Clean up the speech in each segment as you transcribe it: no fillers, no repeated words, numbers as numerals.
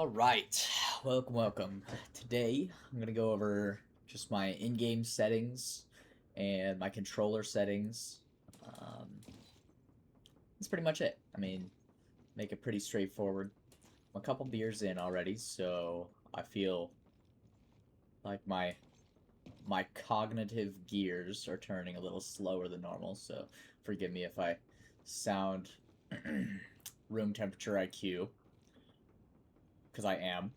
Alright, welcome. Today, I'm going to go over just my in-game settings and my controller settings. Um, that's pretty much it. I mean, make it pretty straightforward. I'm a couple beers in already, so I feel like my cognitive gears are turning a little slower than normal, so forgive me if I sound room temperature IQ, because I am.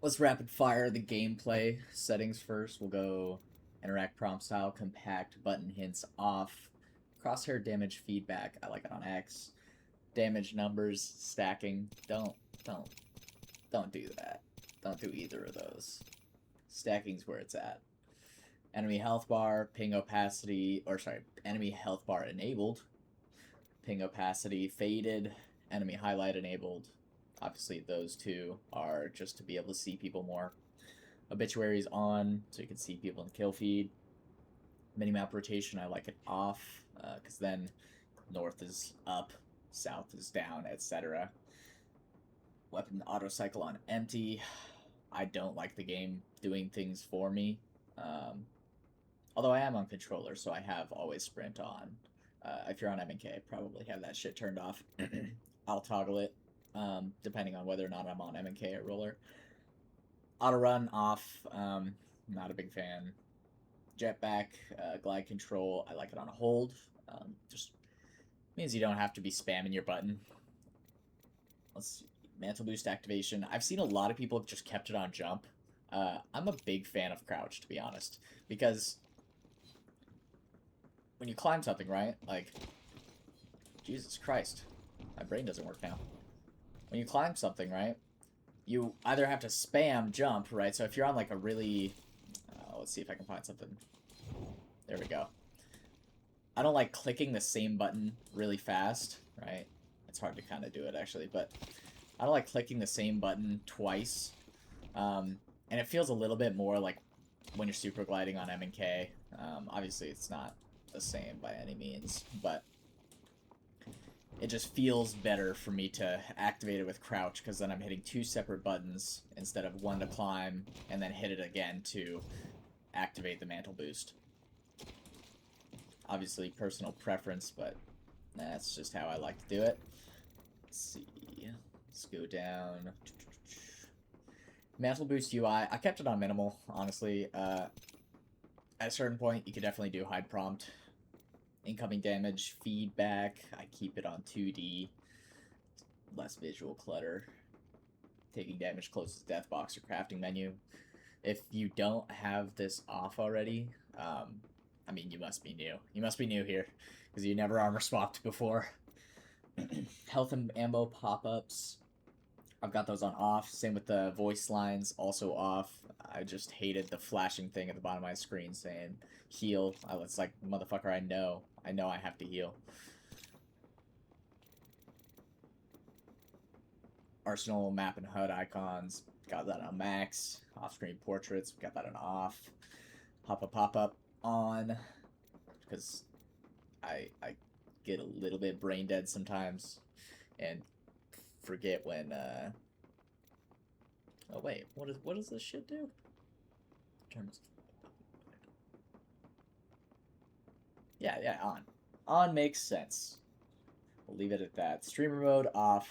Let's rapid fire the gameplay settings first. We'll go interact prompt style, compact, button hints off, crosshair damage feedback. I like it on X. Damage numbers, stacking. Don't don't do that. Don't do either of those. Stacking's where it's at. Enemy health bar, ping opacity, or sorry, enemy health bar enabled. Ping opacity faded, enemy highlight enabled. Obviously, those two are just to be able to see people more. Obituaries on, so you can see people in the kill feed. Minimap rotation, I like it off, because then north is up, south is down, etc. Weapon auto cycle on empty. I don't like the game doing things for me. Although I am on controller, so I have always sprint on. If you're on M&K, probably have that shit turned off. I'll toggle it, depending on whether or not I'm on M&K or roller. Auto run off, not a big fan. Jetpack, glide control, I like it on a hold. Just means you don't have to be spamming your button. Let's see. Mantle boost activation. I've seen a lot of people just kept it on jump. I'm a big fan of crouch, to be honest, because when you climb something, right? Like, Jesus Christ, my brain doesn't work now. When you climb something, right? You either have to spam jump, right? So if you're on like a really, let's see if I can find something. There we go. I don't like clicking the same button really fast, right? It's hard to kind of do it actually, but I don't like clicking the same button twice. And it feels a little bit more like when you're super gliding on M&K. Obviously, it's not the same by any means, but it just feels better for me to activate it with crouch, because then I'm hitting two separate buttons instead of one to climb and then hit it again to activate the mantle boost. Obviously, personal preference, but that's just how I like to do it. Let's see. Let's go down. Mantle boost UI. I kept it on minimal, honestly. At a certain point, you could definitely do hide prompt. Incoming damage, feedback. I keep it on 2D. Less visual clutter. Taking damage closest death box or crafting menu. If you don't have this off already, I mean, you must be new. You must be new here, because you never armor swapped before. Health and ammo pop-ups. I've got those on off. Same with the voice lines, also off. I just hated the flashing thing at the bottom of my screen saying heal. It's like, motherfucker, I know I have to heal. Arsenal map and HUD icons, got that on max. Off-screen portraits, got that on off. Pop-up on, because I get a little bit brain dead sometimes and forget when oh wait, what does this shit do? Terms. Yeah, on. On makes sense. We'll leave it at that. Streamer mode off,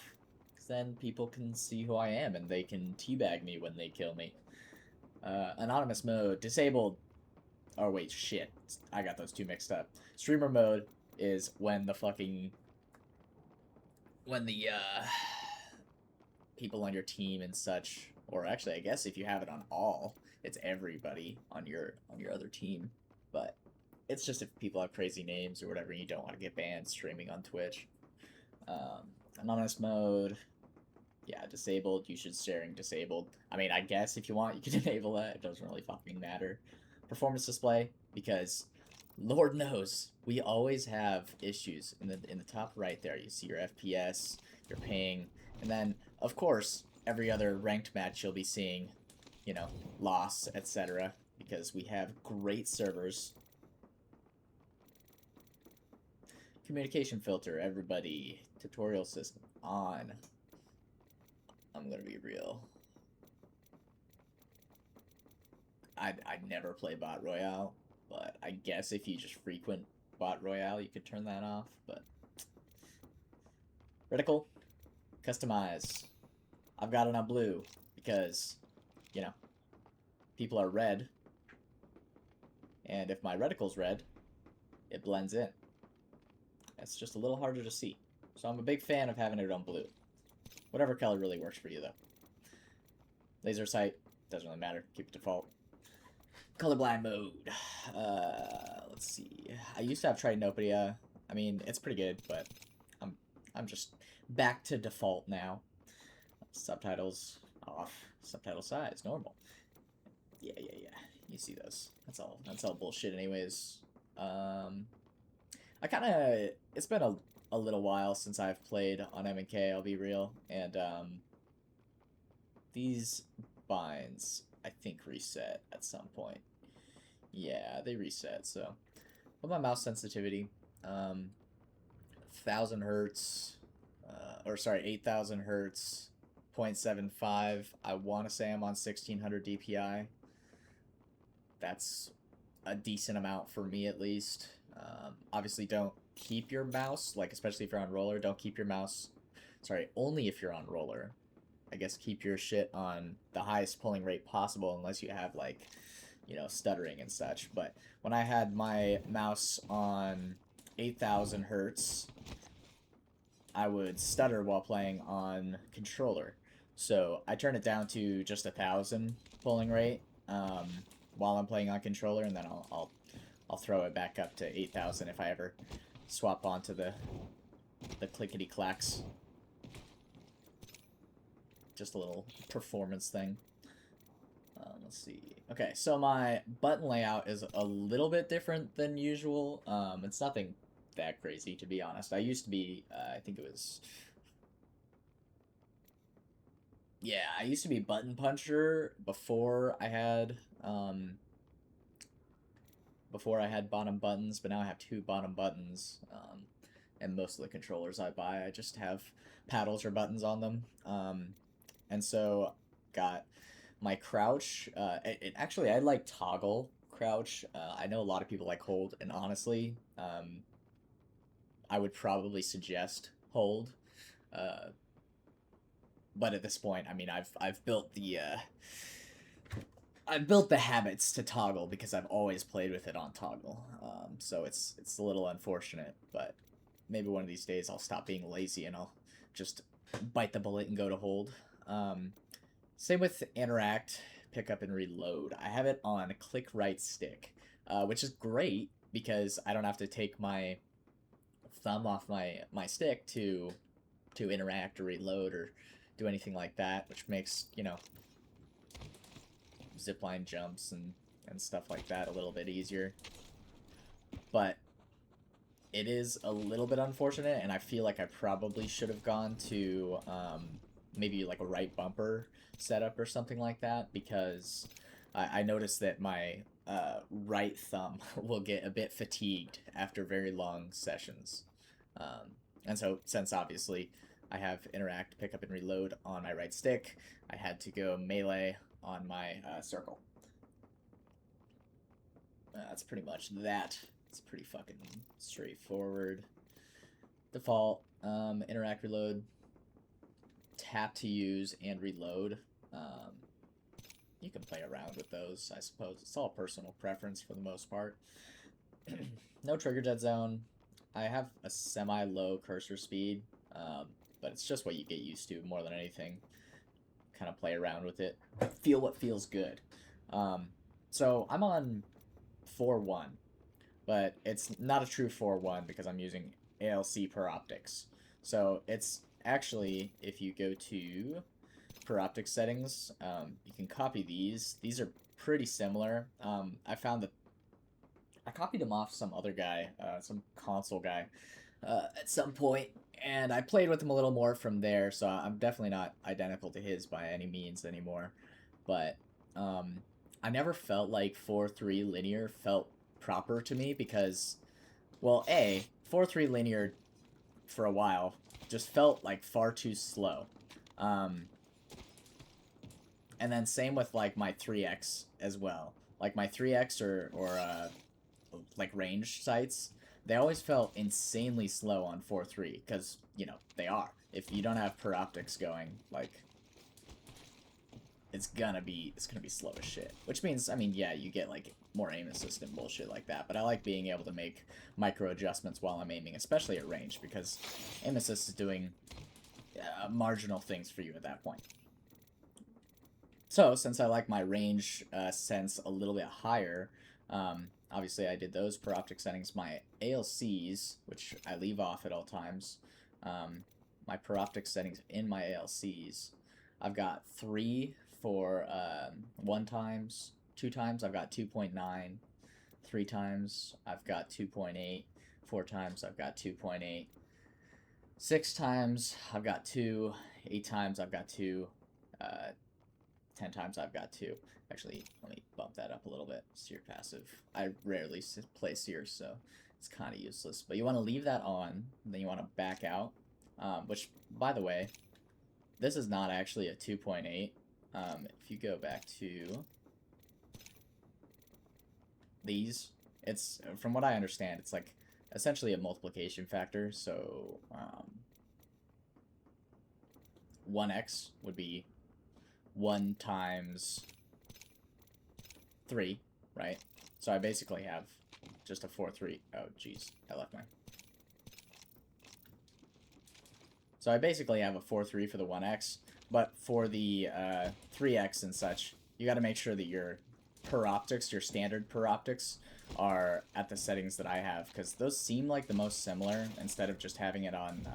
because then people can see who I am and they can teabag me when they kill me. Anonymous mode disabled. Oh wait, shit. I got those two mixed up. Streamer mode is when the people on your team and such, or actually I guess if you have it on all, it's everybody on your other team. But it's just if people have crazy names or whatever and you don't want to get banned streaming on Twitch. Anonymous mode, yeah, disabled. You should sharing disabled. I mean, I guess if you want, you can enable that. It doesn't really fucking matter. Performance display, because Lord knows we always have issues in the top right there. You see your FPS, your ping, and then of course every other ranked match you'll be seeing, you know, loss, etc. Because we have great servers. Communication filter, everybody. Tutorial system on. I'm gonna be real. I'd never play Bot Royale, but I guess if you just frequent Bot Royale, you could turn that off, but... Reticle, customize. I've got it on blue, because, you know, people are red, and if my reticle's red, it blends in. It's just a little harder to see. So I'm a big fan of having it on blue. Whatever color really works for you, though. Laser sight, doesn't really matter. Keep it default. Colorblind mode. Let's see. I used to have Trinopia. I mean, it's pretty good, but I'm just back to default now. Subtitles off. Subtitle size normal. Yeah. You see those. That's all bullshit anyways. I kind of... It's been a little while since I've played on M&K, I'll be real. And, these binds, I think, reset at some point. Yeah, they reset, so... With my mouse sensitivity, 1000 hertz, or sorry, 8000 hertz, 0.75. I want to say I'm on 1600 DPI. That's a decent amount for me, at least. Obviously, don't keep your mouse, like, especially if you're on roller, don't keep your mouse... Sorry, only if you're on roller. I guess keep your shit on the highest pulling rate possible, unless you have, like, you know, stuttering and such. But when I had my mouse on 8000 hertz, I would stutter while playing on controller. So I turn it down to just 1000 pulling rate while I'm playing on controller, and then I'll throw it back up to 8000 if I ever swap onto the clickety clacks. Just a little performance thing. Let's see. Okay, so my button layout is a little bit different than usual. It's nothing that crazy, to be honest. I used to be, I think it was... Yeah, I used to be button puncher before I had bottom buttons, but now I have 2 bottom buttons. And most of the controllers I buy, I just have paddles or buttons on them. And so got my crouch. Actually, I like toggle crouch. I know a lot of people like hold, and honestly, I would probably suggest hold. But at this point, I mean, I've built the habits to toggle because I've always played with it on toggle. So it's a little unfortunate, but maybe one of these days I'll stop being lazy and I'll just bite the bullet and go to hold. Same with interact, pick up, and reload. I have it on click right stick, which is great because I don't have to take my thumb off my stick to interact or reload or do anything like that, which makes, you know, zipline jumps and stuff like that a little bit easier. But it is a little bit unfortunate, and I feel like I probably should have gone to maybe like a right bumper setup or something like that, because I noticed that my right thumb will get a bit fatigued after very long sessions. And so, since obviously I have interact, pick up, and reload on my right stick, I had to go melee on my circle. That's pretty much that. It's pretty fucking straightforward. Default, interact, reload, tap to use, and reload. You can play around with those, I suppose. It's all personal preference for the most part. No trigger dead zone. I have a semi-low cursor speed, but it's just what you get used to more than anything. Kind of play around with it. Feel what feels good. So I'm on 4.1, but it's not a true 4.1 because I'm using ALC per optics. So it's actually, if you go to per optics settings, you can copy these. These are pretty similar. I found that I copied them off some other guy, some console guy, at some point, and I played with him a little more from there, so I'm definitely not identical to his by any means anymore. But I never felt like 4.3 linear felt proper to me because, well, 4.3 linear for a while just felt like far too slow. And then same with like my 3x as well. Like my 3x or like range sights, they always felt insanely slow on 4.3 because you know they are. If you don't have per optics going, like it's gonna be slow as shit. Which means, I mean, yeah, you get like more aim assist and bullshit like that. But I like being able to make micro adjustments while I'm aiming, especially at range, because aim assist is doing marginal things for you at that point. So, since I like my range sense a little bit higher, obviously I did those per optic settings. My ALCs, which I leave off at all times, my per optic settings in my ALCs, I've got 3 for 1 times, 2 times I've got 2.9, 3 times I've got 2.8, 4 times I've got 2.8, 6 times I've got 2, 8 times I've got 2, 10 times I've got 2. Actually, let me bump that up a little bit. Sear passive. I rarely play Sear, so it's kind of useless. But you want to leave that on, then you want to back out. Which, by the way, this is not actually a 2.8. If you go back to these, it's, from what I understand, it's like essentially a multiplication factor. So 1x would be 1 times 3, right? So I basically have just a 4-3. Oh, jeez. I left my... So I basically have a 4-3 for the 1x, but for the 3x and such, you got to make sure that your per optics, your standard per optics, are at the settings that I have, because those seem like the most similar, instead of just having it on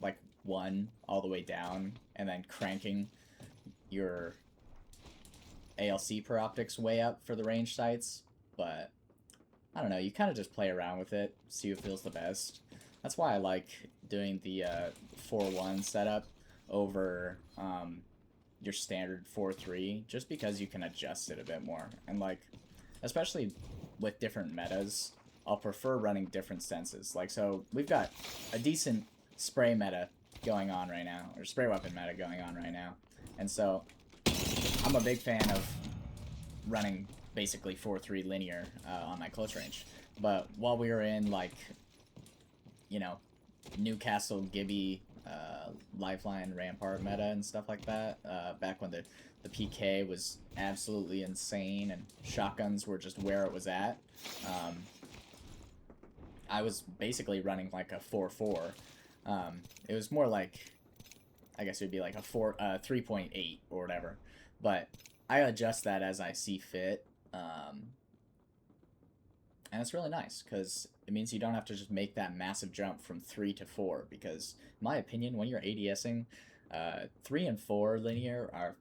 like 1 all the way down, and then cranking your ALC per optics way up for the range sights. But I don't know, you kind of just play around with it, see what feels the best. That's why I like doing the 4-1 setup over your standard 4-3, just because you can adjust it a bit more. And like, especially with different metas, I'll prefer running different senses. Like, so we've got a decent spray meta going on right now, or spray weapon meta going on right now. And so I'm a big fan of running basically 4-3 linear on my close range. But while we were in, like, you know, Newcastle, Gibby, Lifeline, Rampart meta and stuff like that, back when the PK was absolutely insane and shotguns were just where it was at, I was basically running like a 4-4. It was more like, I guess it would be like a 3.8 or whatever. But I adjust that as I see fit. And it's really nice, because it means you don't have to just make that massive jump from 3 to 4. Because, in my opinion, when you're ADSing, 3 and 4 linear are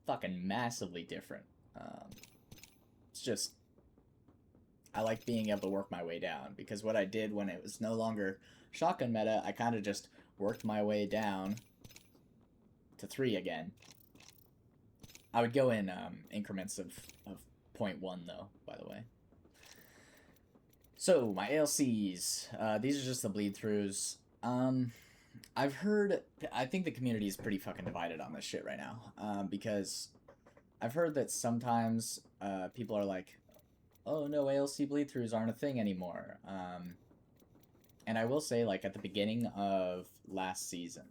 fucking massively different. It's just, I like being able to work my way down, because what I did when it was no longer shotgun meta, I kind of just worked my way down to 3 again. I would go in increments of 0.1 though, by the way. So, my ALCs, these are just the bleed throughs. I've heard, I think the community is pretty fucking divided on this shit right now, because I've heard that sometimes people are like, oh no, ALC bleed throughs aren't a thing anymore. And I will say, like, at the beginning of last season,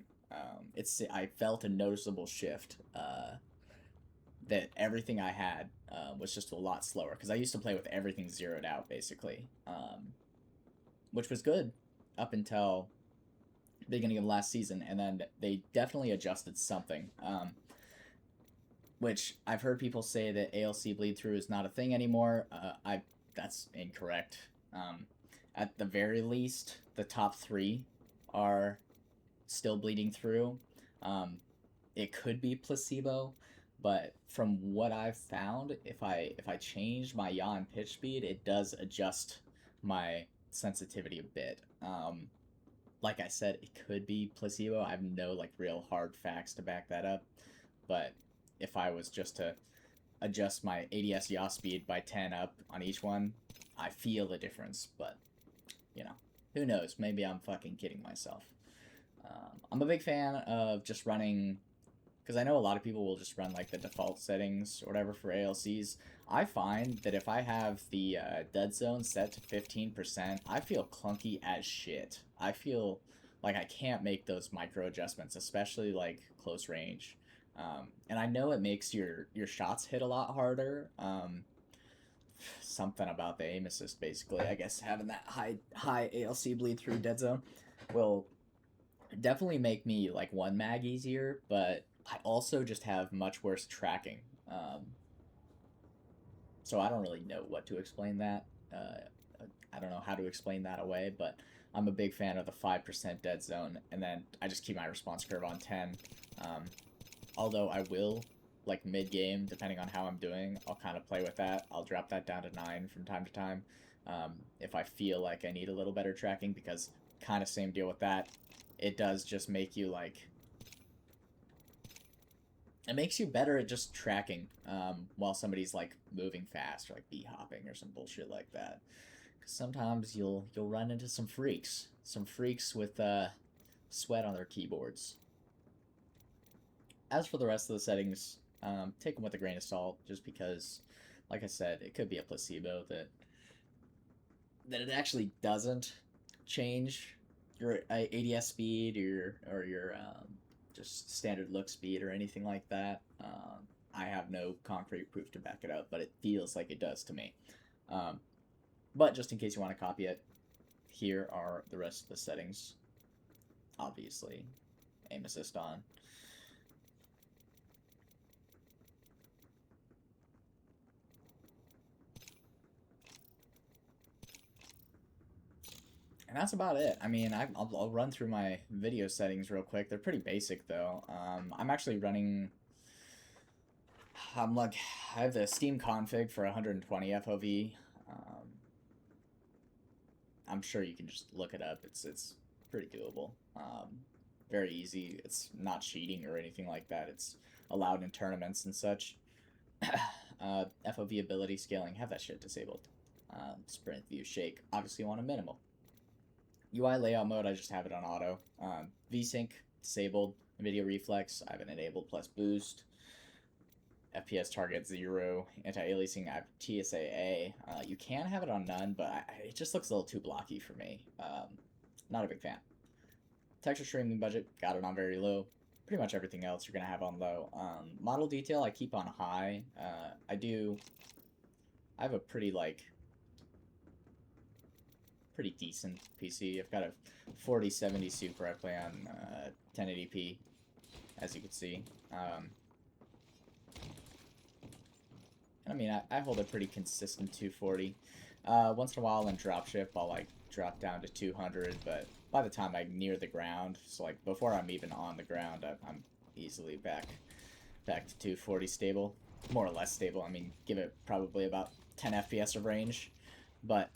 I felt a noticeable shift, that everything I had was just a lot slower, because I used to play with everything zeroed out, basically, which was good up until the beginning of last season, and then they definitely adjusted something, which I've heard people say that ALC bleed through is not a thing anymore. That's incorrect. At the very least, the top 3 are still bleeding through. It could be placebo, but from what I've found, if I change my yaw and pitch speed, it does adjust my sensitivity a bit. Like I said, it could be placebo. I have no like real hard facts to back that up, but if I was just to adjust my ADS yaw speed by 10 up on each one, I feel the difference. But you know, who knows? Maybe I'm fucking kidding myself. I'm a big fan of just running because I know a lot of people will just run like the default settings or whatever for ALCs. I find that if I have the dead zone set to 15%, I feel clunky as shit. I feel like I can't make those micro adjustments, especially like close range. And I know it makes your shots hit a lot harder. Something about the aim assist, basically. I guess having that high ALC bleed through dead zone will definitely make me like one mag easier, but I also just have much worse tracking. So I don't really know what to explain that. I don't know how to explain that away, but I'm a big fan of the 5% dead zone, and then I just keep my response curve on 10. Although I will, like mid-game, depending on how I'm doing, I'll kind of play with that. I'll drop that down to 9 from time to time if I feel like I need a little better tracking, because kind of same deal with that. It does just make you, like... It makes you better at just tracking while somebody's, like, moving fast, or, like, B-hopping or some bullshit like that. Because sometimes you'll run into some freaks. Some freaks with sweat on their keyboards. As for the rest of the settings, take them with a grain of salt, just because, like I said, it could be a placebo that it actually doesn't change your ADS speed or your just standard look speed or anything like that. I have no concrete proof to back it up, but it feels like it does to me. But just in case you want to copy it, here are the rest of the settings. Obviously, aim assist on. And that's about it. I mean, I'll run through my video settings real quick. They're pretty basic, though. I'm actually running... I have the Steam config for 120 FOV. I'm sure you can just look it up. It's pretty doable. Very easy. It's not cheating or anything like that. It's allowed in tournaments and such. FOV ability scaling, have that shit disabled. Sprint, view, shake. Obviously you want a minimal. UI layout mode, I just have it on auto. VSync, disabled. Video reflex, I have it enabled, plus boost. FPS target 0. Anti-aliasing, I have TSAA. You can have it on none, but it just looks a little too blocky for me. Not a big fan. Texture streaming budget, got it on very low. Pretty much everything else you're going to have on low. Model detail, I keep on high. I have a pretty decent PC. I've got a 4070 Super. I play on 1080p, as you can see. I mean, I hold a pretty consistent 240. Once in a while in dropship, I'll like drop down to 200, but by the time I'm near the ground, so like before I'm even on the ground, I'm easily back to 240 stable. More or less stable. I mean, give it probably about 10 FPS of range, but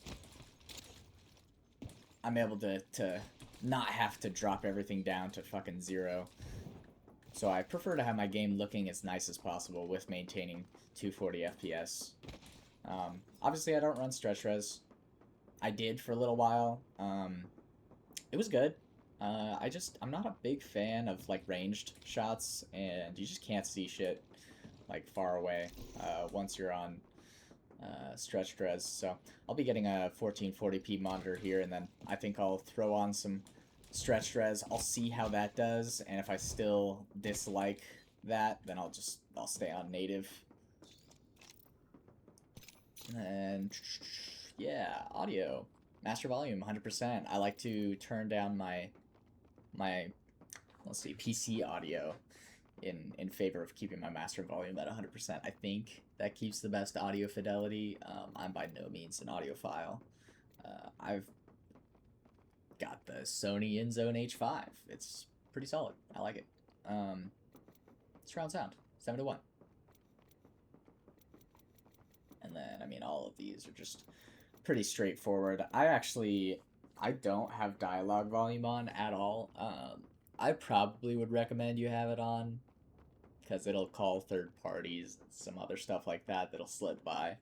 I'm able to not have to drop everything down to fucking 0. So I prefer to have my game looking as nice as possible with maintaining 240 FPS. Obviously, I don't run stretch res. I did for a little while. It was good. I'm not a big fan of like ranged shots, and you just can't see shit like far away once you're on stretched res. So I'll be getting a 1440p monitor here, and then I think I'll throw on some stretched res. I'll see how that does, and if I still dislike that, then I'll stay on native. And yeah, audio, master volume 100%. I like to turn down my let's see, PC audio in favor of keeping my master volume at 100%. I think that keeps the best audio fidelity. I'm by no means an audiophile. I've got the Sony InZone H5. It's pretty solid. I like it. Surround sound, 7-1. And then, I mean, all of these are just pretty straightforward. I don't have dialogue volume on at all. I probably would recommend you have it on, because it'll call third parties and some other stuff like that that'll slip by.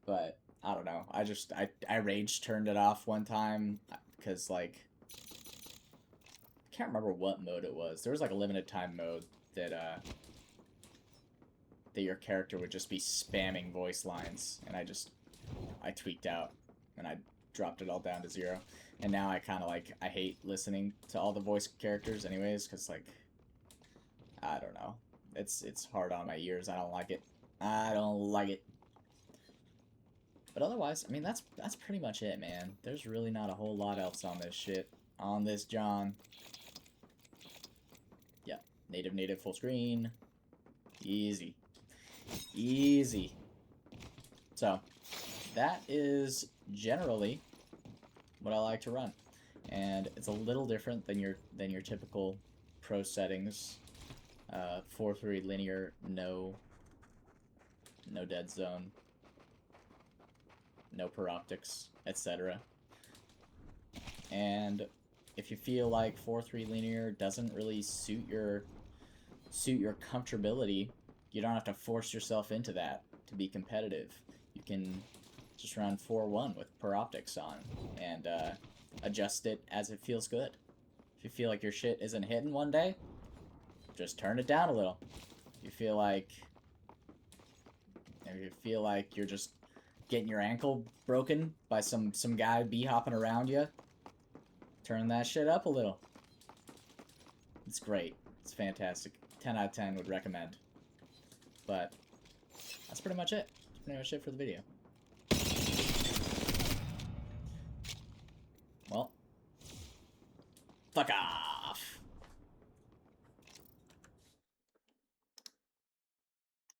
But I don't know. I rage turned it off one time because like I can't remember what mode it was. There was like a limited time mode that that your character would just be spamming voice lines, and I tweaked out, and I dropped it all down to 0. And now I kind of like, I hate listening to all the voice characters anyways, because like, I don't know. It's hard on my ears. I don't like it. I don't like it. But otherwise, I mean, that's pretty much it, man. There's really not a whole lot else on this shit. On this John. Yep. Native full screen. Easy. Easy. So, that is generally what I like to run. And it's a little different than your typical pro settings. 4-3 linear, no dead zone, no per optics, etc. And if you feel like 4-3 linear doesn't really suit your comfortability, you don't have to force yourself into that to be competitive. You can just run 4-1 with per optics on and adjust it as it feels good. If you feel like your shit isn't hitting one day, just turn it down a little. If you feel like you're just getting your ankle broken by some guy b-hopping around you, turn that shit up a little. It's great. It's fantastic. 10 out of 10 would recommend. But that's pretty much it. That's pretty much it for the video.